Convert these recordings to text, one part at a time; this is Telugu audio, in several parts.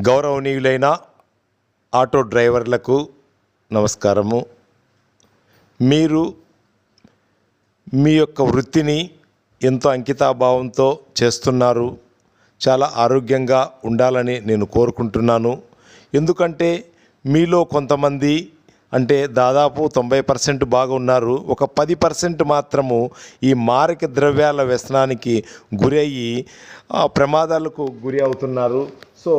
గౌరవనీయులైన ఆటో డ్రైవర్లకు నమస్కారము. మీరు మీ యొక్క వృత్తిని ఎంతో అంకితాభావంతో చేస్తున్నారు. చాలా ఆరోగ్యంగా ఉండాలని నేను కోరుకుంటున్నాను. ఎందుకంటే మీలో కొంతమంది అంటే దాదాపు 90% బాగా ఉన్నారు. ఒక 10% మాత్రము ఈ మారక ద్రవ్యాల వ్యసనానికి గురయ్యి ప్రమాదాలకు గురి అవుతున్నారు. సో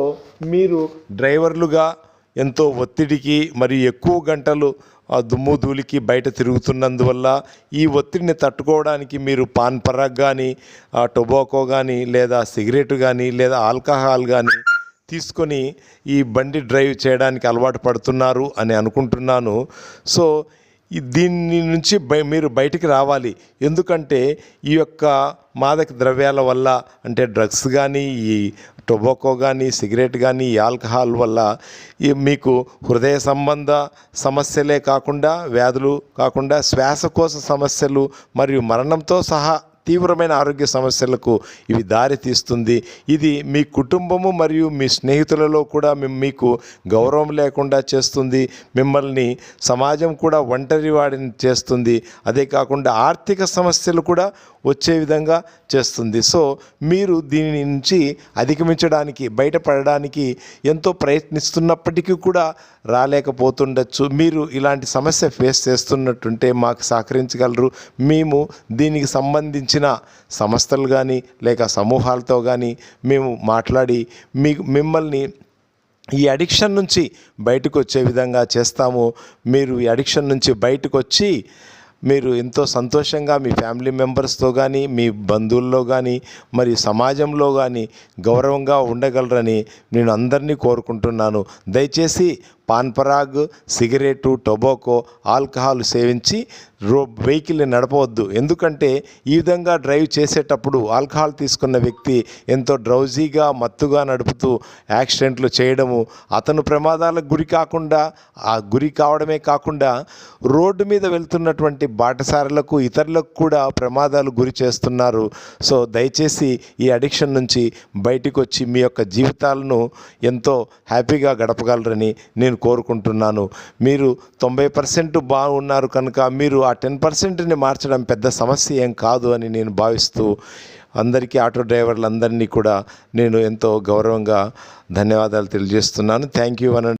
మీరు డ్రైవర్లుగా ఎంతో ఒత్తిడికి మరియు ఎక్కువ గంటలు దుమ్ము ధూళికి బయట తిరుగుతున్నందువల్ల ఈ ఒత్తిడిని తట్టుకోవడానికి మీరు పాన్ పరాగ్ కానీ టొబాకో కానీ లేదా సిగరెట్ కానీ లేదా ఆల్కహాల్ కానీ తీసుకొని ఈ బండి డ్రైవ్ చేయడానికి అలవాటు పడుతున్నారు అని అనుకుంటున్నాను. సో దీని నుంచి మీరు బయటికి రావాలి. ఎందుకంటే ఈ యొక్క మాదక ద్రవ్యాల వల్ల అంటే డ్రగ్స్ కానీ ఈ టొబాకో కానీ సిగరెట్ కానీ ఈ ఆల్కహాల్ వల్ల మీకు హృదయ సంబంధ సమస్యలే కాకుండా వ్యాధులు కాకుండా శ్వాసకోశ సమస్యలు మరియు మరణంతో సహా తీవ్రమైన ఆరోగ్య సమస్యలకు ఇవి దారి తీస్తుంది. ఇది మీ కుటుంబము మరియు మీ స్నేహితులలో కూడా మీకు గౌరవం లేకుండా చేస్తుంది. మిమ్మల్ని సమాజం కూడా ఒంటరి వాడిని చేస్తుంది. అదే కాకుండా ఆర్థిక సమస్యలు కూడా వచ్చే విధంగా చేస్తుంది. సో మీరు దీని నుంచి అధిగమించడానికి బయటపడడానికి ఎంతో ప్రయత్నిస్తున్నప్పటికీ కూడా రాలేకపోతుండొచ్చు. మీరు ఇలాంటి సమస్య ఫేస్ చేస్తున్నట్టుంటే మాకు సహకరించగలరు. మేము దీనికి సంబంధించిన సంస్థలు కానీ లేక సమూహాలతో కానీ మేము మాట్లాడి మిమ్మల్ని ఈ అడిక్షన్ నుంచి బయటకు వచ్చే విధంగా చేస్తాము. మీరు ఈ అడిక్షన్ నుంచి బయటకు వచ్చి మీరు ఎంతో సంతోషంగా మీ ఫ్యామిలీ మెంబర్స్తో కానీ మీ బంధువుల్లో కానీ మరి సమాజంలో కానీ గౌరవంగా ఉండగలరని నేను అందరినీ కోరుకుంటున్నాను. దయచేసి pan Parag, cigarette, tobacco, alcohol సేవించి వెహికల్ని నడపవద్దు. ఎందుకంటే ఈ విధంగా డ్రైవ్ చేసేటప్పుడు ఆల్కహాల్ తీసుకున్న వ్యక్తి ఎంతో డ్రౌజీగా మత్తుగా నడుపుతూ యాక్సిడెంట్లు చేయడము, అతను ప్రమాదాలకు గురి కావడమే కాకుండా రోడ్డు మీద వెళ్తున్నటువంటి బాటసారులకు ఇతరులకు కూడా ప్రమాదాలు గురి చేస్తున్నారు. సో దయచేసి ఈ అడిక్షన్ నుంచి బయటికి వచ్చి మీ యొక్క జీవితాలను ఎంతో హ్యాపీగా గడపగలరని నేను కోరుకుంటున్నాను. మీరు 90% బాగున్నారు కనుక మీరు ఆ 10%ని మార్చడం పెద్ద సమస్య ఏం కాదు అని నేను భావిస్తూ అందరికీ ఆటో డ్రైవర్లందరినీ కూడా నేను ఎంతో గౌరవంగా ధన్యవాదాలు తెలియజేస్తున్నాను. Thank you.